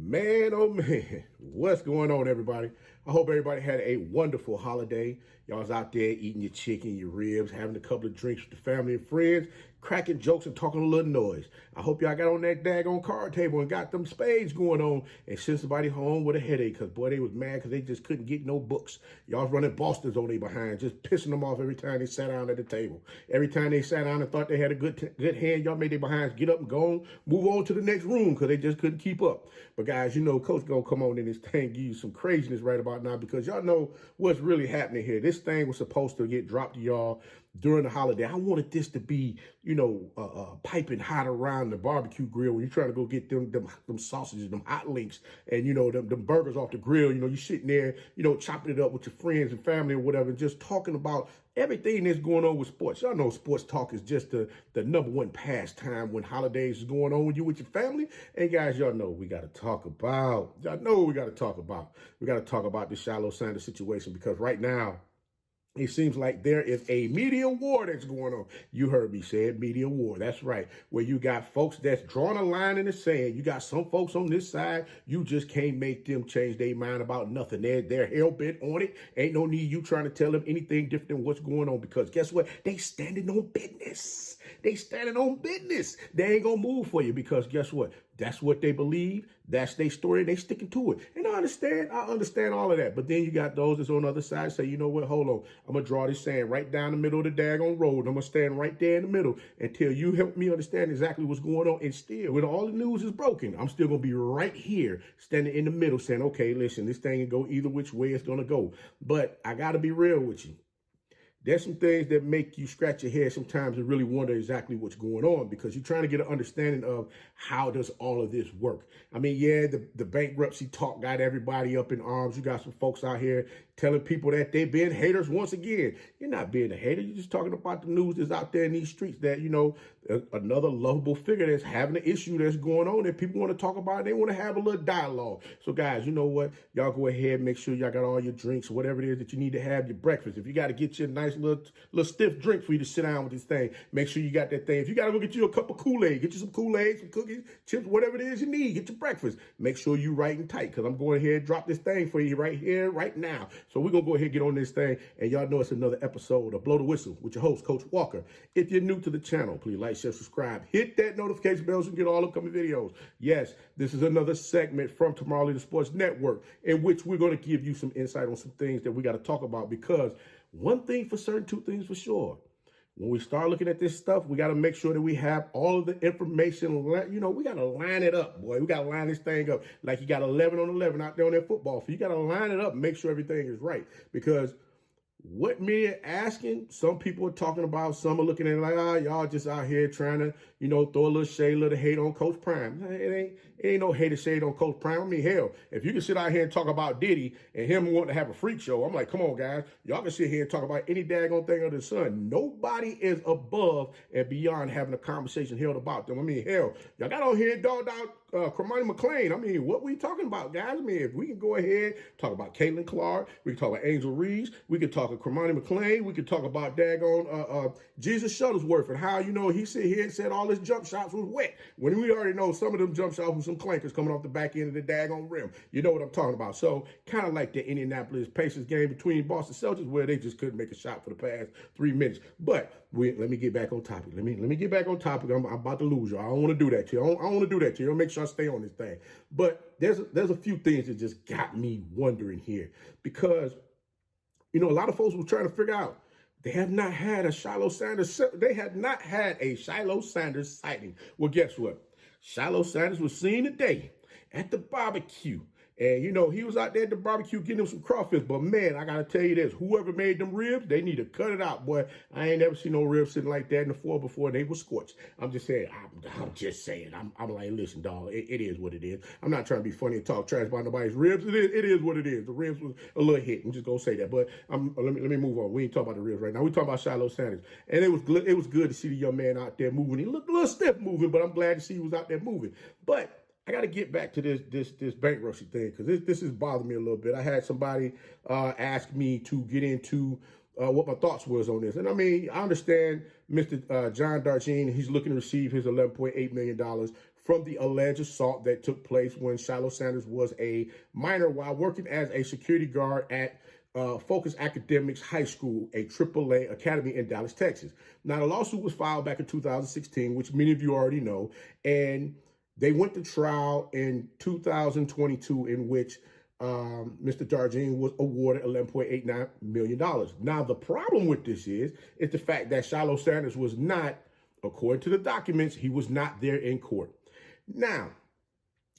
Man, oh man, what's going on, everybody? I hope everybody had a wonderful holiday. Y'all was out there eating your chicken, your ribs, having a couple of drinks with the family and friends, cracking jokes and talking a little noise. I hope y'all got on that daggone card table and got them spades going on and sent somebody home with a headache because, boy, they was mad because they just couldn't get no books. Y'all was running Bostons on their behind, just pissing them off every time they sat down at the table. Every time they sat down and thought they had a good hand, y'all made their behinds get up and go on, move on to the next room because they just couldn't keep up. But guys, you know, Coach gonna come on in this thing, give you some craziness right about now because y'all know what's really happening here. This thing was supposed to get dropped to y'all during the holiday. I wanted this to be, you know, piping hot around the barbecue grill when you're trying to go get them sausages, them hot links, and you know them burgers off the grill. You know, you're sitting there, you know, chopping it up with your friends and family or whatever, and just talking about everything that's going on with sports. Y'all know sports talk is just the number one pastime when holidays is going on with you with your family. And guys, y'all know we got to talk about. Y'all know we got to talk about. We got to talk about the Shilo Sanders situation because right now, it seems like there is a media war that's going on. You heard me say it, media war. That's right. Where you got folks that's drawing a line in the sand. You got some folks on this side. You just can't make them change their mind about nothing. They're hell bent on it. Ain't no need you trying to tell them anything different than what's going on because guess what? They standing on business. They standing on business. They ain't gonna move for you because guess what? That's what they believe. That's their story. They sticking to it. And I understand all of that. But then you got those that's on the other side say, you know what? Hold on. I'm going to draw this sand right down the middle of the daggone road. I'm going to stand right there in the middle until you help me understand exactly what's going on. And still, when all the news is broken, I'm still going to be right here standing in the middle saying, okay, listen, this thing can go either which way it's going to go. But I got to be real with you. There's some things that make you scratch your head sometimes and really wonder exactly what's going on because you're trying to get an understanding of how does all of this work. I mean, yeah, the bankruptcy talk got everybody up in arms. You got some folks out here telling people that they're being haters once again. You're not being a hater. You're just talking about the news that's out there in these streets that, you know, another lovable figure that's having an issue that's going on that people want to talk about. They want to have a little dialogue. So, guys, you know what? Y'all go ahead, make sure y'all got all your drinks, whatever it is that you need to have, your breakfast. If you got to get your nice little stiff drink for you to sit down with this thing, make sure you got that thing. If you got to go get you a cup of Kool-Aid, get you some Kool-Aid, some cookies, chips, whatever it is you need, get your breakfast. Make sure you right and tight because I'm going ahead and drop this thing for you right here, right now. So we're going to go ahead and get on this thing. And y'all know it's another episode of Blow the Whistle with your host, Coach Walker. If you're new to the channel, please like, share, subscribe. Hit that notification bell so you get all upcoming videos. Yes, this is another segment from Tomorrow the Sports Network in which we're going to give you some insight on some things that we got to talk about because one thing for certain, two things for sure. When we start looking at this stuff, we got to make sure that we have all of the information. You know, we got to line it up, boy. We got to line this thing up like you got 11 on 11 out there on that football field. You got to line it up and make sure everything is right because what media asking, some people are talking about, some are looking at it like, y'all just out here trying to, you know, throw a little shade, a little hate on Coach Prime. It ain't no hate or shade on Coach Prime. I mean, hell, if you can sit out here and talk about Diddy and him wanting to have a freak show, I'm like, come on, guys. Y'all can sit here and talk about any daggone thing under the sun. Nobody is above and beyond having a conversation held about them. I mean, hell, y'all got on here and dogged out Cormani McLean. I mean, what we talking about, guys? I mean, if we can go ahead, talk about Caitlin Clark, we can talk about Angel Reeves, we can talk about Cormani McLean, we can talk about daggone Jesus Shuttlesworth and how, you know, he sit here and said all his jump shots was wet. When we already know some of them jump shots with some clankers coming off the back end of the daggone rim. You know what I'm talking about. So kind of like the Indianapolis Pacers game between Boston Celtics where they just couldn't make a shot for the past 3 minutes. But let me get back on topic. Let me get back on topic. I'm about to lose you. I don't want to do that to you. I don't want to do that to you. I'll make sure I stay on this thing. But there's a few things that just got me wondering here because, you know, a lot of folks were trying to figure out they have not had a Shilo Sanders. They have not had a Shilo Sanders sighting. Well, guess what? Shilo Sanders was seen today at the barbecue. And, you know, he was out there at the barbecue getting him some crawfish. But, man, I got to tell you this. Whoever made them ribs, they need to cut it out, boy. I ain't never seen no ribs sitting like that in the floor before. They were scorched. I'm just saying. I'm just saying. I'm like, listen, dog, it is what it is. I'm not trying to be funny and talk trash about nobody's ribs. It is what it is. The ribs was a little hit. I'm just going to say that. But let me move on. We ain't talking about the ribs right now. We talking about Shilo Sanders. And it was good to see the young man out there moving. He looked a little stiff moving, but I'm glad to see he was out there moving. But I got to get back to this bankruptcy thing because this is bothering me a little bit. I had somebody ask me to get into what my thoughts was on this. And I mean, I understand Mr. John Darchin, he's looking to receive his $11.8 million from the alleged assault that took place when Shilo Sanders was a minor while working as a security guard at Focus Academics High School, a AAA academy in Dallas, Texas. Now, the lawsuit was filed back in 2016, which many of you already know, and they went to trial in 2022, in which Mr. Darjean was awarded $11.89 million. Now, the problem with this is the fact that Shilo Sanders was not, according to the documents, he was not there in court. Now,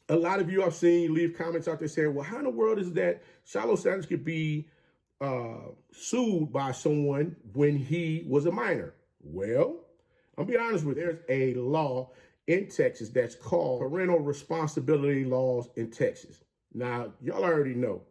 a lot of you I've seen leave comments out there saying, well, how in the world is that Shilo Sanders could be sued by someone when he was a minor? Well, I'll be honest with you. There's a law in Texas that's called parental responsibility laws in Texas. Now, y'all already know,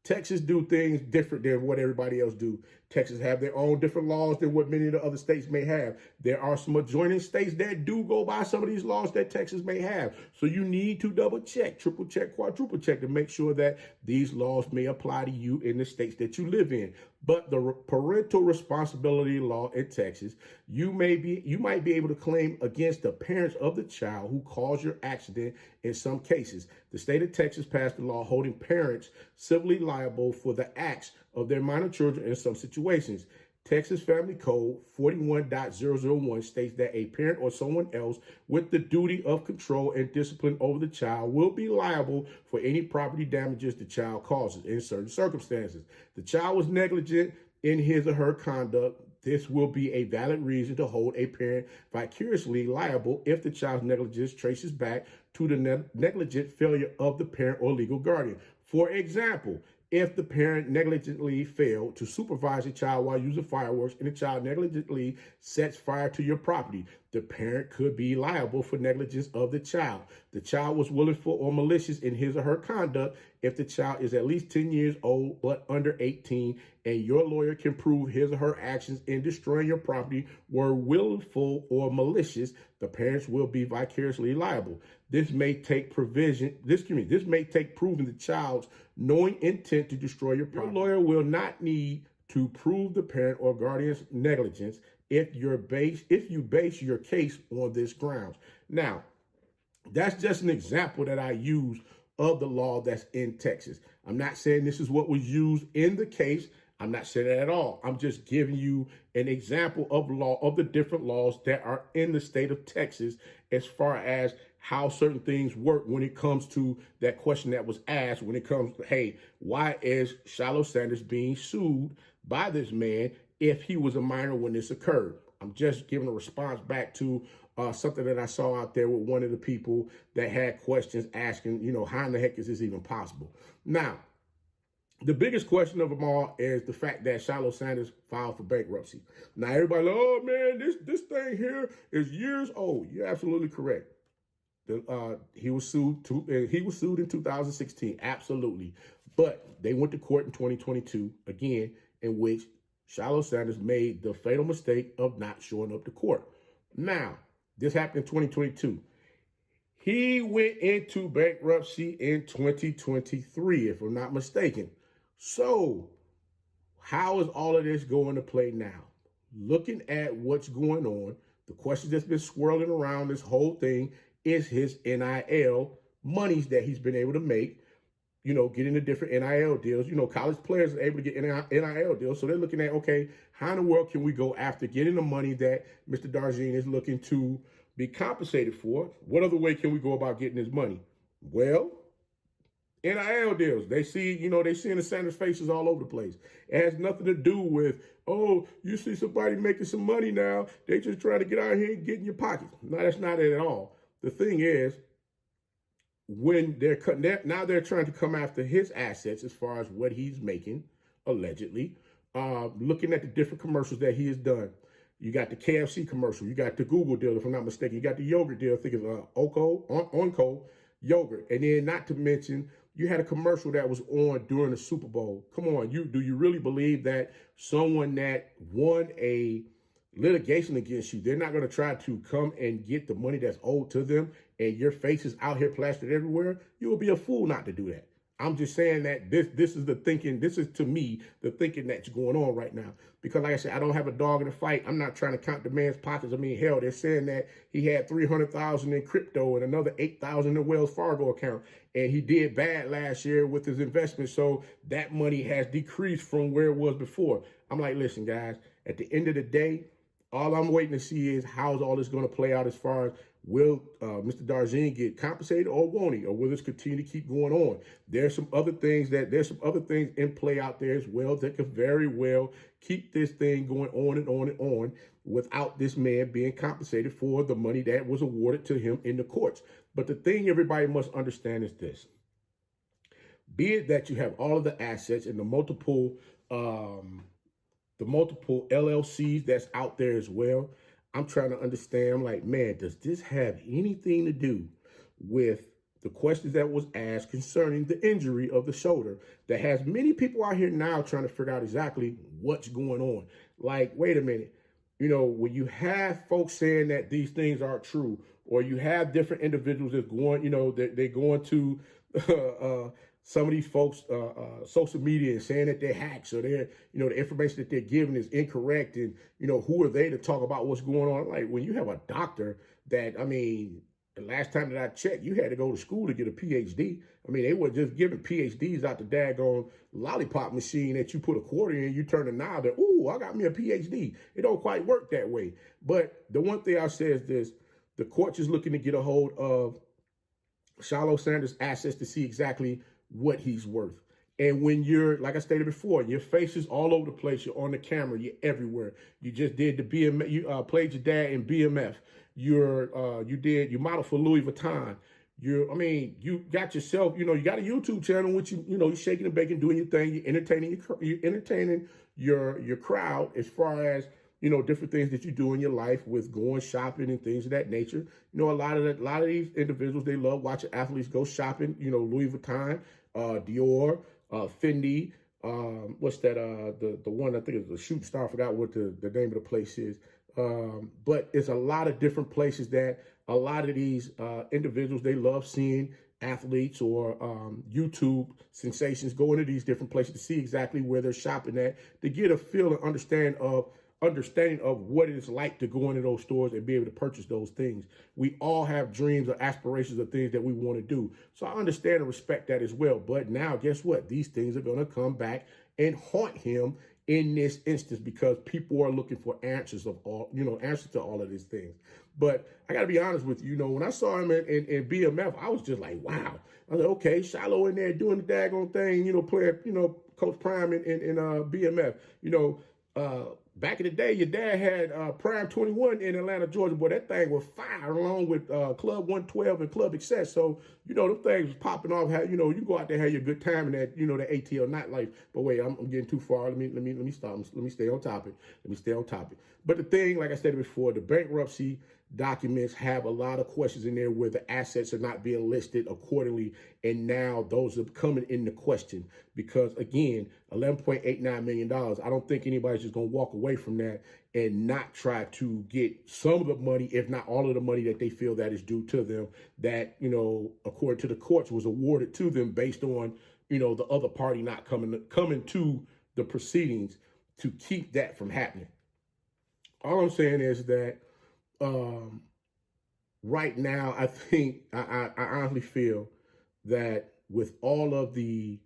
Texas do things different than what everybody else do. Texas have their own different laws than what many of the other states may have. There are some adjoining states that do go by some of these laws that Texas may have. So you need to double check, triple check, quadruple check to make sure that these laws may apply to you in the states that you live in. But the parental responsibility law in Texas, you might be able to claim against the parents of the child who caused your accident in some cases. The state of Texas passed a law holding parents civilly liable for the acts of their minor children in some situations. Texas Family Code 41.001 states that a parent or someone else with the duty of control and discipline over the child will be liable for any property damages the child causes in certain circumstances. The child was negligent in his or her conduct. This will be a valid reason to hold a parent vicariously liable if the child's negligence traces back to the negligent failure of the parent or legal guardian. For example, if the parent negligently failed to supervise a child while using fireworks and the child negligently sets fire to your property, the parent could be liable for negligence of the child. The child was willful or malicious in his or her conduct if the child is at least 10 years old but under 18 and your lawyer can prove his or her actions in destroying your property were willful or malicious, the parents will be vicariously liable. This may take proving the child's knowing intent to destroy your property. Your lawyer will not need to prove the parent or guardian's negligence if you base your case on this grounds. Now, that's just an example that I use of the law that's in Texas. I'm not saying this is what was used in the case. I'm not saying that at all. I'm just giving you an example of the different laws that are in the state of Texas as far as how certain things work when it comes to that question that was asked, when it comes to, hey, why is Shilo Sanders being sued by this man if he was a minor when this occurred? I'm just giving a response back to something that I saw out there with one of the people that had questions asking, how in the heck is this even possible? Now, the biggest question of them all is the fact that Shilo Sanders filed for bankruptcy. Now, everybody, oh man, this thing here is years old. You're absolutely correct. He was sued in 2016, absolutely. But they went to court in 2022, again, in which Shilo Sanders made the fatal mistake of not showing up to court. Now, this happened in 2022. He went into bankruptcy in 2023, if I'm not mistaken. So, how is all of this going to play now? Looking at what's going on, the question that's been swirling around this whole thing is his NIL monies that he's been able to make, getting the different NIL deals. College players are able to get NIL deals. So they're looking at, okay, how in the world can we go after getting the money that Mr. Darjean is looking to be compensated for? What other way can we go about getting his money? Well, NIL deals. They see, they seeing the Sanders faces all over the place. It has nothing to do with, oh, you see somebody making some money now. They just trying to get out here and get in your pockets. No, that's not it at all. The thing is, when they're trying to come after his assets as far as what he's making, allegedly, looking at the different commercials that he has done. You got the KFC commercial. You got the Google deal, if I'm not mistaken. You got the yogurt deal. I think it's Onco yogurt. And then not to mention, you had a commercial that was on during the Super Bowl. Come on, do you really believe that someone that won a litigation against you, they're not going to try to come and get the money that's owed to them and your face is out here plastered everywhere? You will be a fool not to do that. I'm just saying that this is the thinking. This is, to me, the thinking that's going on right now. Because like I said, I don't have a dog in the fight. I'm not trying to count the man's pockets. I mean, hell, they're saying that he had 300,000 in crypto and another 8,000 in Wells Fargo account, and he did bad last year with his investment. So that money has decreased from where it was before. I'm like, listen, guys. At the end of the day, all I'm waiting to see is how's all this going to play out as far as will Mr. Darjean get compensated or won't he? Or will this continue to keep going on? There's some other things in play out there as well that could very well keep this thing going on and on and on without this man being compensated for the money that was awarded to him in the courts. But the thing everybody must understand is this. Be it that you have all of the assets and the multiple LLCs that's out there as well. I'm trying to understand, I'm like, man, does this have anything to do with the questions that was asked concerning the injury of the shoulder that has many people out here now trying to figure out exactly what's going on? Like, wait a minute. You know, when you have folks saying that these things aren't true, or you have different individuals that's going, you know, they're going to some of these folks, social media, and saying that they're hacks, or they're, you know, the information that they're giving is incorrect, and, you know, who are they to talk about what's going on? Like, when you have a doctor that, I mean, the last time that I checked, you had to go to school to get a PhD. I mean, they were just giving PhDs out the daggone lollipop machine that you put a quarter in, you turn a knob, and, ooh, I got me a PhD. It don't quite work that way. But the one thing I'll say is this: the court's is looking to get a hold of Shilo Sanders' assets to see exactly what he's worth. And when you're, like I stated before, your face is all over the place. You're on the camera. You're everywhere. You just did the BMF. You played your dad in BMF. You modeled for Louis Vuitton. You got yourself, you got a YouTube channel which you're shaking and baking, doing your thing. You're entertaining your crowd as far as different things that you do in your life with going shopping and things of that nature. A lot of these individuals, they love watching athletes go shopping. Louis Vuitton, Dior, Fendi. What's that? The one, I think it's the Shooting Star. I forgot what the name of the place is. But it's a lot of different places that a lot of these individuals, they love seeing athletes or YouTube sensations go into these different places to see exactly where they're shopping at, to get a feel and understanding of what it's like to go into those stores and be able to purchase those things. We all have dreams or aspirations of things that we want to do. So I understand and respect that as well. But now, guess what? These things are going to come back and haunt him in this instance, because people are looking for answers to all of these things. But I got to be honest with you, when I saw him in BMF, I was just like, wow. I was like, okay, Shiloh in there doing the daggone thing, playing, Coach Prime in BMF. Back in the day, your dad had Prime 21 in Atlanta, Georgia. Boy, that thing was fire, along with Club 112 and Club Excess. So, them things was popping off. You go out there, have your good time in that, the ATL nightlife. But wait, I'm getting too far. Let me stop. Let me stay on topic. But the thing, like I said before, the bankruptcy documents have a lot of questions in there where the assets are not being listed accordingly, and now those are coming into question because, again, $11.89 million. I don't think anybody's just going to walk away from that and not try to get some of the money, if not all of the money that they feel that is due to them, that, according to the courts, was awarded to them based on, the other party not coming to the proceedings to keep that from happening. All I'm saying is that right now, I think I honestly feel that with all of the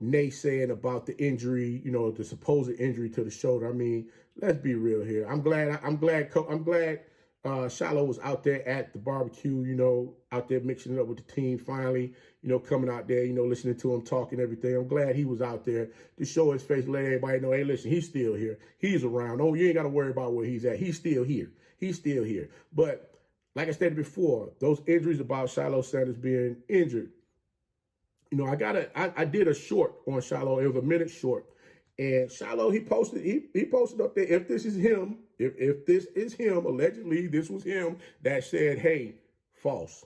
naysaying about the injury, the supposed injury to the shoulder. I mean, let's be real here. I'm glad Shiloh was out there at the barbecue, out there mixing it up with the team finally, coming out there, listening to him talk and everything. I'm glad he was out there to show his face, let everybody know, hey, listen, he's still here. He's around. Oh, you ain't got to worry about where he's at. He's still here. But like I said before, those injuries about Shilo Sanders being injured, I did a short on Shiloh. It was a minute short. And Shiloh, he posted up there, if this is him, if this is him, allegedly this was him that said, hey, false.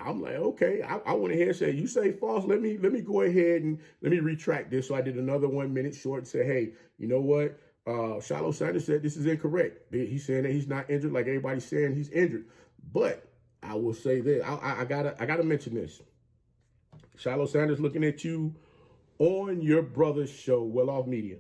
I'm like, okay, I went ahead and said, you say false, let me go ahead and let me retract this. So I did another 1 minute short and said, hey, you know what? Shilo Sanders said this is incorrect. He's saying that he's not injured like everybody's saying he's injured. But I will say this, I gotta mention this. Shilo Sanders looking at you on your brother's show, Well Off Media.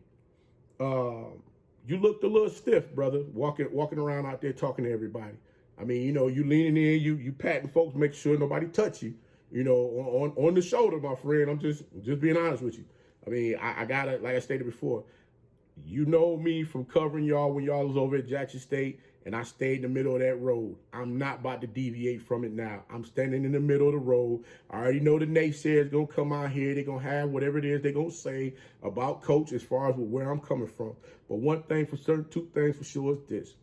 You looked a little stiff, brother, walking around out there talking to everybody. I mean, you know, you leaning in, you patting folks, making sure nobody touch you, you know, on the shoulder, my friend. I'm just being honest with you. I mean, I gotta, like I stated before, you know me from covering y'all when y'all was over at Jackson State, and I stayed in the middle of that road. I'm not about to deviate from it now. I'm standing in the middle of the road. I already know the naysayers gonna come out here. They're gonna have whatever it is they're gonna say about Coach as far as where I'm coming from. But one thing for certain, two things for sure is this.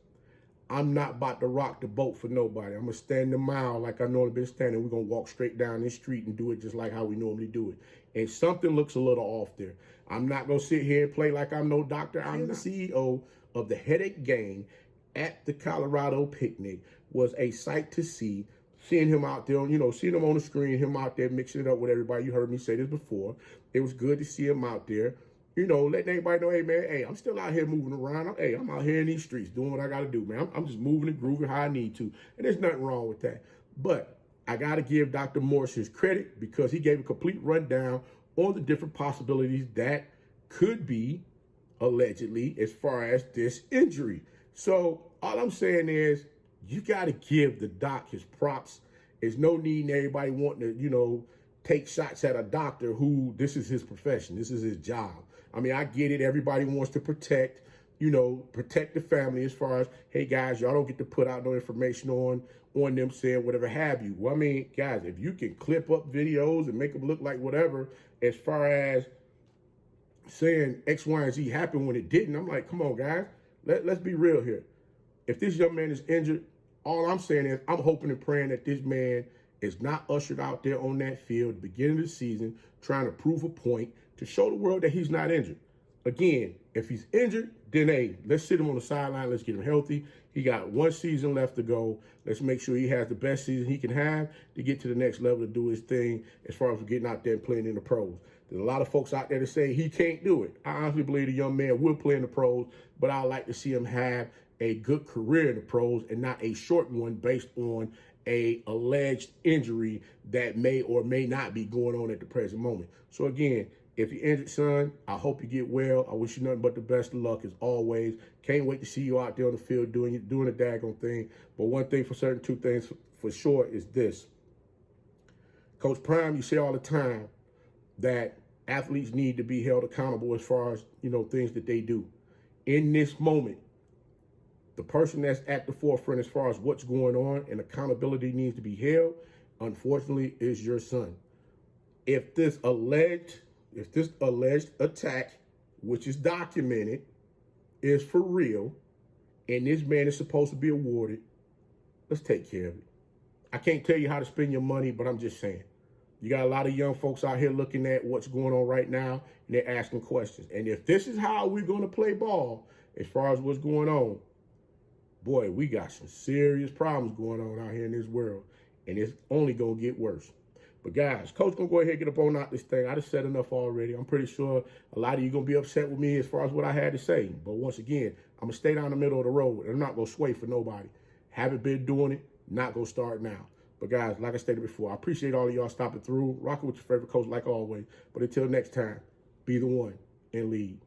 I'm not about to rock the boat for nobody. I'm going to stand the mile like I normally been standing. We're going to walk straight down this street and do it just like how we normally do it. And something looks a little off there. I'm not going to sit here and play like I'm no doctor. I'm the CEO of the Headache Gang at the Colorado picnic. Was a sight to see. Seeing him out there, you know, seeing him on the screen, him out there mixing it up with everybody. You heard me say this before. It was good to see him out there. You know, letting everybody know, hey, man, hey, I'm still out here moving around. I'm out here in these streets doing what I got to do, man. I'm just moving and grooving how I need to. And there's nothing wrong with that. But I got to give Dr. Morris his credit because he gave a complete rundown on the different possibilities that could be, allegedly, as far as this injury. So all I'm saying is you got to give the doc his props. There's no need in everybody wanting to, you know, take shots at a doctor who this is his profession. This is his job. I mean, I get it. Everybody wants to protect, you know, protect the family as far as, hey, guys, y'all don't get to put out no information on them saying whatever have you. Well, I mean, guys, if you can clip up videos and make them look like whatever as far as saying X, Y, and Z happened when it didn't, I'm like, come on, guys, let's be real here. If this young man is injured, all I'm saying is I'm hoping and praying that this man is not ushered out there on that field at the beginning of the season trying to prove a point to show the world that he's not injured. Again, if he's injured, then, hey, let's sit him on the sideline. Let's get him healthy. He got one season left to go. Let's make sure he has the best season he can have to get to the next level to do his thing as far as getting out there and playing in the pros. There's a lot of folks out there that say he can't do it. I honestly believe the young man will play in the pros, but I'd like to see him have a good career in the pros and not a short one based on a alleged injury that may or may not be going on at the present moment. So again, if you're injured, son, I hope you get well. I wish you nothing but the best of luck as always. Can't wait to see you out there on the field doing the daggone thing. But one thing for certain, two things for sure is this. Coach Prime, you say all the time that athletes need to be held accountable as far as, you know, things that they do. In this moment, the person that's at the forefront as far as what's going on and accountability needs to be held, unfortunately, is your son. If this alleged attack, which is documented, is for real, and this man is supposed to be awarded, let's take care of it. I can't tell you how to spend your money, but I'm just saying. You got a lot of young folks out here looking at what's going on right now, and they're asking questions. And if this is how we're going to play ball, as far as what's going on, boy, we got some serious problems going on out here in this world, and it's only going to get worse. But guys, Coach going to go ahead and get up on out this thing. I just said enough already. I'm pretty sure a lot of you going to be upset with me as far as what I had to say. But once again, I'm going to stay down the middle of the road, and I'm not going to sway for nobody. Haven't been doing it, not going to start now. But guys, like I stated before, I appreciate all of y'all stopping through, rocking with your favorite coach like always. But until next time, be the one and lead.